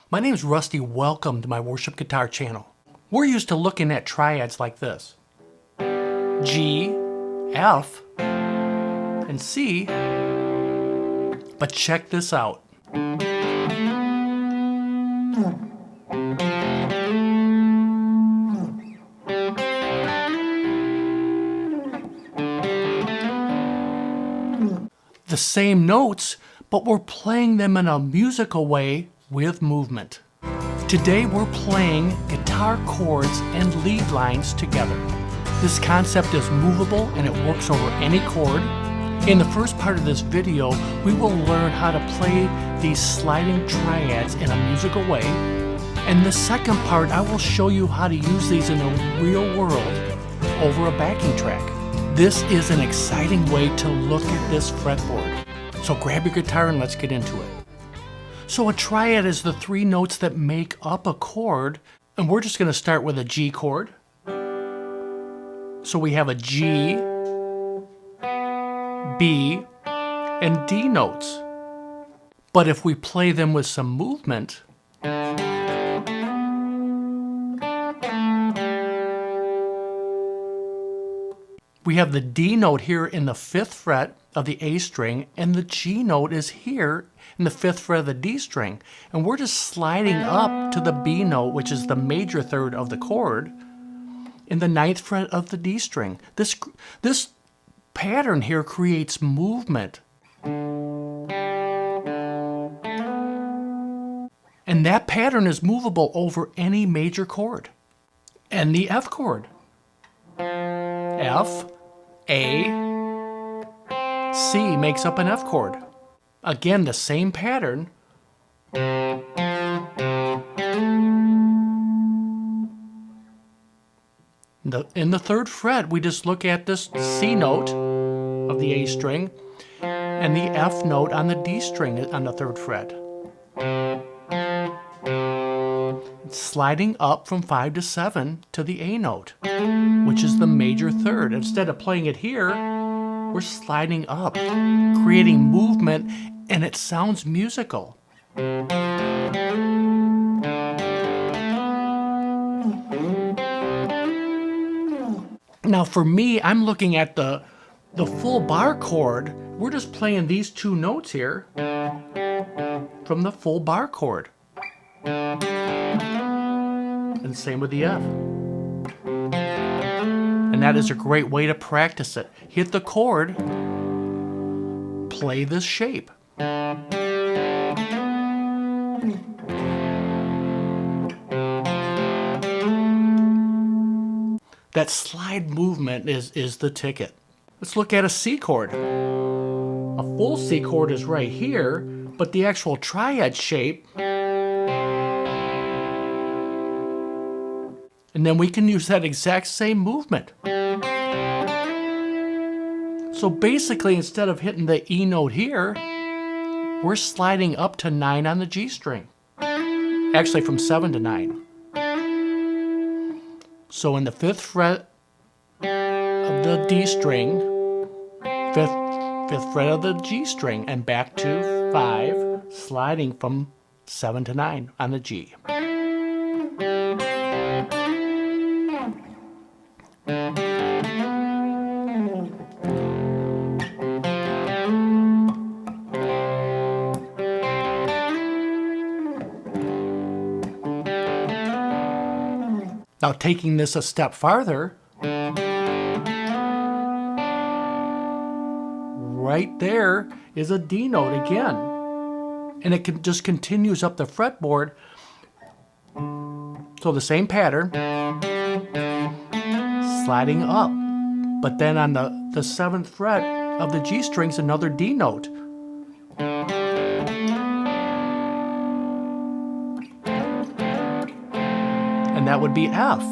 My name is Rusty. Welcome to my worship guitar channel. We're used to looking at triads like this. G, F, and C. But check this out. The same notes, but we're playing them in a musical way with movement. Today we're playing guitar chords and lead lines together. This concept is movable and it works over any chord. In the first part of this video, we will learn how to play these sliding triads in a musical way. In the second part, I will show you how to use these in the real world over a backing track. This is an exciting way to look at this fretboard. So grab your guitar and let's get into it. So a triad is the three notes that make up a chord, and we're just going to start with a G chord. So we have a G, B, and D notes. But if we play them with some movement, we have the D note here in the 5th fret of the A string, and the G note is here in the 5th fret of the D string. And we're just sliding up to the B note, which is the major third of the chord, in the 9th fret of the D string. This pattern here creates movement. And that pattern is movable over any major chord. And the F chord. F, A, C makes up an F chord. Again, the same pattern. In the 3rd fret, we just look at this C note of the A string and the F note on the D string on the 3rd fret. It's sliding up from 5 to 7 to the A note, which is the major third. Instead of playing it here, we're sliding up, creating movement, and it sounds musical. Now for me, I'm looking at the full bar chord. We're just playing these two notes here from the full bar chord. And same with the F. And that is a great way to practice it. Hit the chord, play this shape. That slide movement is the ticket. Let's look at a C chord. A full C chord is right here, but the actual triad shape, and then we can use that exact same movement. So basically, instead of hitting the E note here, we're sliding up to 9 on the G string. Actually, from 7 to 9. So in the 5th fret of the D string, 5th fret of the G string, and back to 5, sliding from 7 to 9 on the G. Now taking this a step farther, right there is a D note again. And it just continues up the fretboard. So the same pattern, sliding up. But then on the 7th fret of the G string's another D note. And that would be F.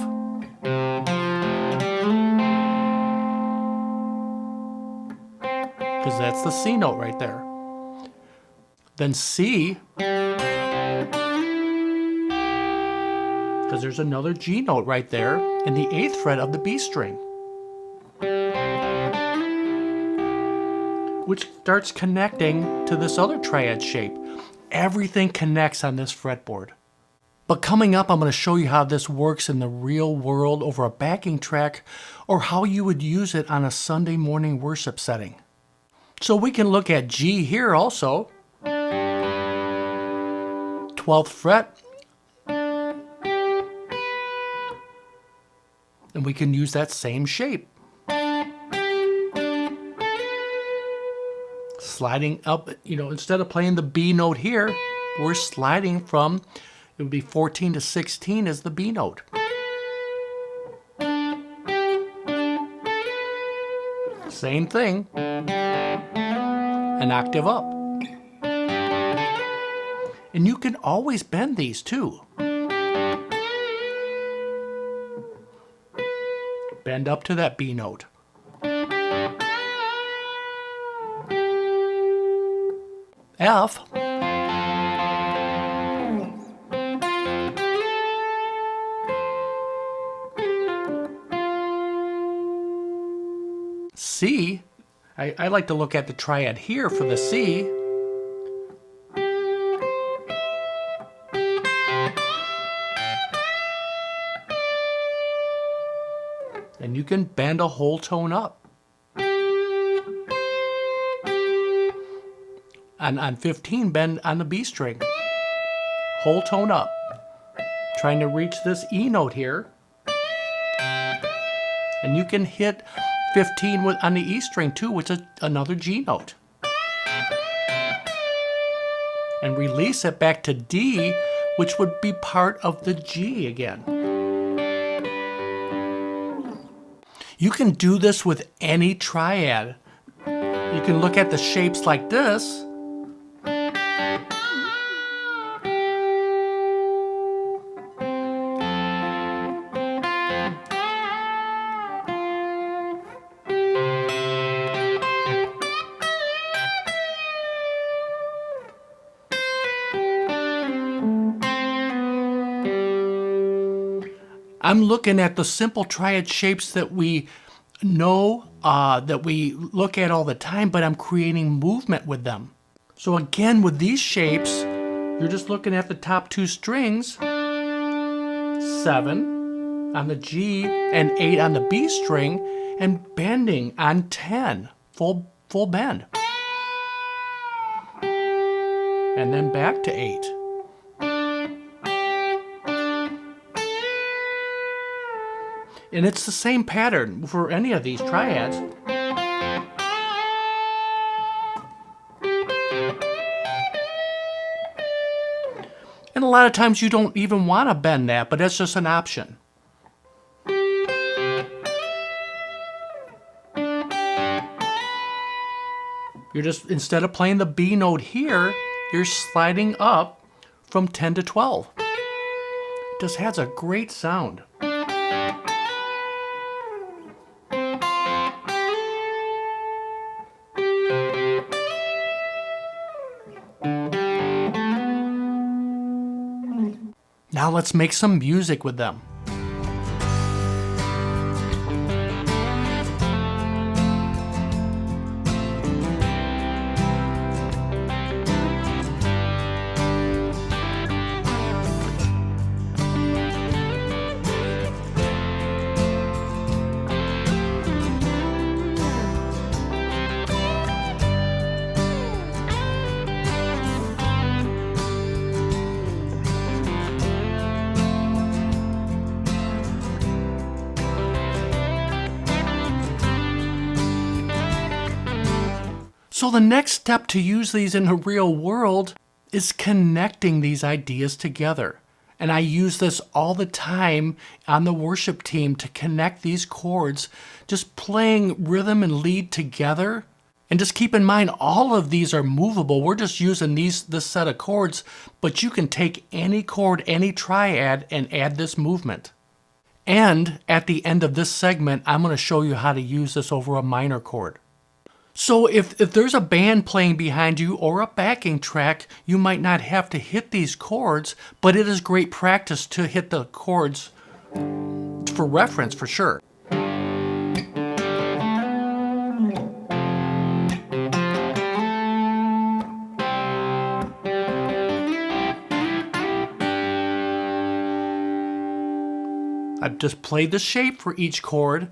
Because that's the C note right there. Then C, because there's another G note right there in the 8th fret of the B string, which starts connecting to this other triad shape. Everything connects on this fretboard. But coming up, I'm going to show you how this works in the real world over a backing track, or how you would use it on a Sunday morning worship setting. So we can look at G here also, 12th fret, and we can use that same shape. Sliding up, instead of playing the B note here, we're sliding from, it would be 14 to 16 as the B note. Same thing, an octave up. And you can always bend these too. Bend up to that B note. F. C. I like to look at the triad here for the C. And you can bend a whole tone up. On 15, bend on the B string. Whole tone up. Trying to reach this E note here. And you can hit 15 on the E string too, which is another G note. And release it back to D, which would be part of the G again. You can do this with any triad. You can look at the shapes like this. I'm looking at the simple triad shapes that we know, that we look at all the time, but I'm creating movement with them. So again, with these shapes, you're just looking at the top two strings, 7 on the G and 8 on the B string, and bending on 10, full bend. And then back to 8. And it's the same pattern for any of these triads. And a lot of times you don't even want to bend that, but that's just an option. You're just, instead of playing the B note here, you're sliding up from 10 to 12. It just has a great sound. Now let's make some music with them. So the next step to use these in the real world is connecting these ideas together. And I use this all the time on the worship team to connect these chords, just playing rhythm and lead together. And just keep in mind, all of these are movable. We're just using this set of chords, but you can take any chord, any triad, and add this movement. And at the end of this segment, I'm going to show you how to use this over a minor chord. So if there's a band playing behind you or a backing track, you might not have to hit these chords, but it is great practice to hit the chords for reference for sure. I've just played the shape for each chord.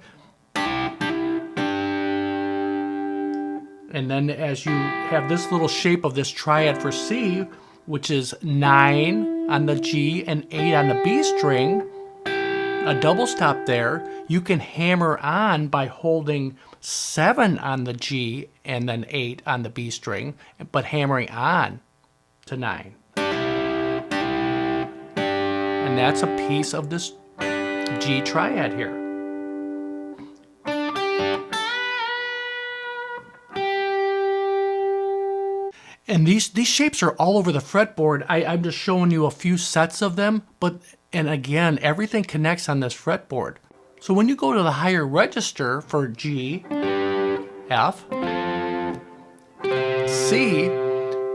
And then as you have this little shape of this triad for C, which is 9 on the G and 8 on the B string, a double stop there, you can hammer on by holding 7 on the G and then 8 on the B string, but hammering on to 9. And that's a piece of this G triad here. And these shapes are all over the fretboard. I'm just showing you a few sets of them, and again, everything connects on this fretboard. So when you go to the higher register for G, F, C,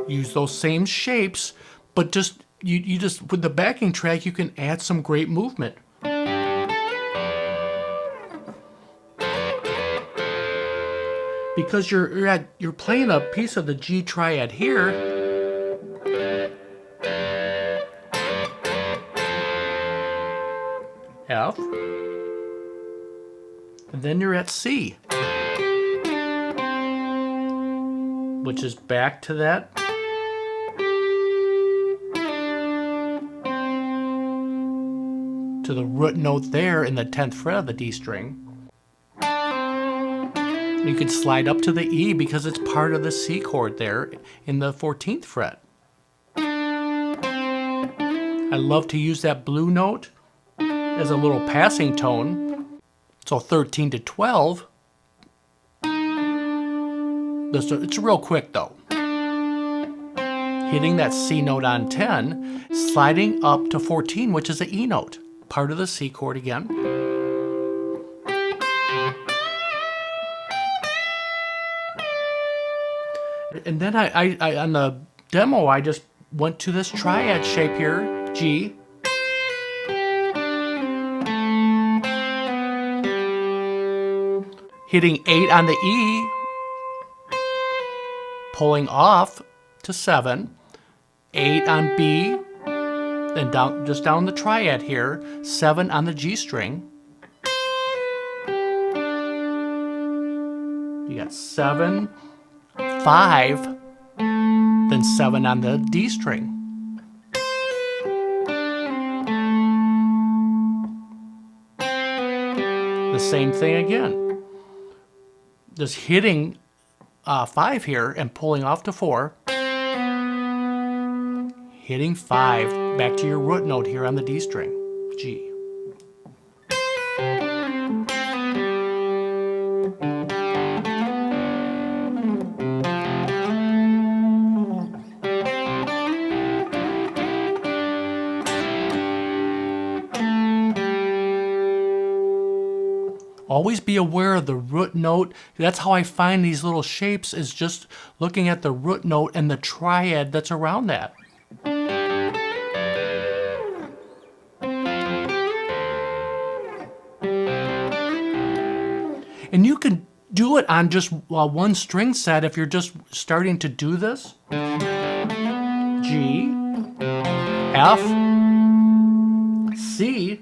use those same shapes, but just you just with the backing track you can add some great movement. Because you're playing a piece of the G triad here, F, and then you're at C, which is back to that to the root note there in the 10th fret of the D string. You could slide up to the E because it's part of the C chord there in the 14th fret. I love to use that blue note as a little passing tone. So 13 to 12. It's real quick though. Hitting that C note on 10, sliding up to 14, which is an E note, part of the C chord again. And then I on the demo, I just went to this triad shape here, G. Hitting 8 on the E, pulling off to 7, 8 on B, then just down the triad here, 7 on the G string. You got 7, 5, then 7 on the D string. The same thing again. Just hitting 5 here and pulling off to 4. Hitting 5 back to your root note here on the D string, G. Always be aware of the root note. That's how I find these little shapes, is just looking at the root note and the triad that's around that. And you can do it on just one string set if you're just starting to do this. G, F, C,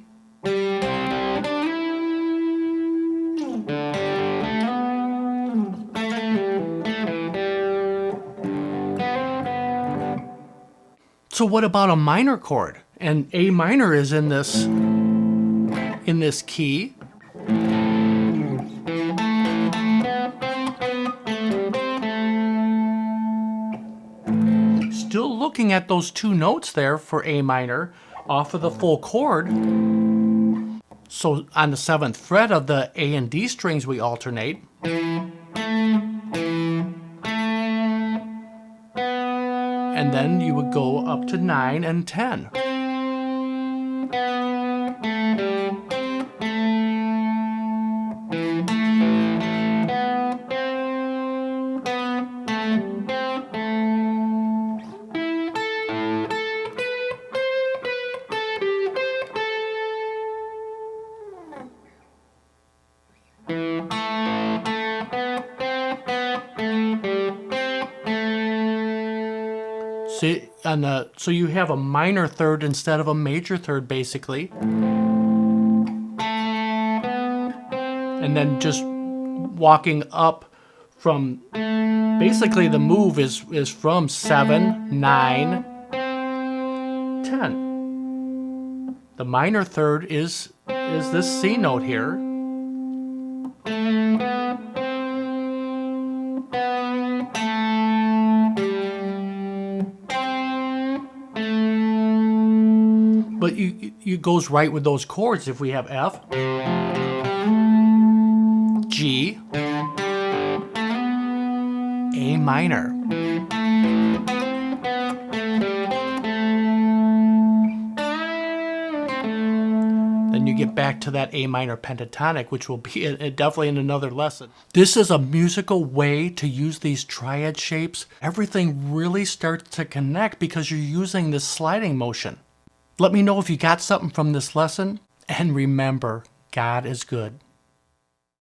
so what about a minor chord? And A minor is in this key. Still looking at those two notes there for A minor off of the full chord. So on the 7th fret of the A and D strings we alternate. And then you would go up to 9 and 10. See, so you have a minor third instead of a major third, basically. and then just walking up from, basically the move is from 7, 9, 10. The minor third is this C note here. But it goes right with those chords. If we have F, G, A minor. Then you get back to that A minor pentatonic, which will be definitely in another lesson. This is a musical way to use these triad shapes. Everything really starts to connect because you're using this sliding motion. Let me know if you got something from this lesson, and remember, God is good.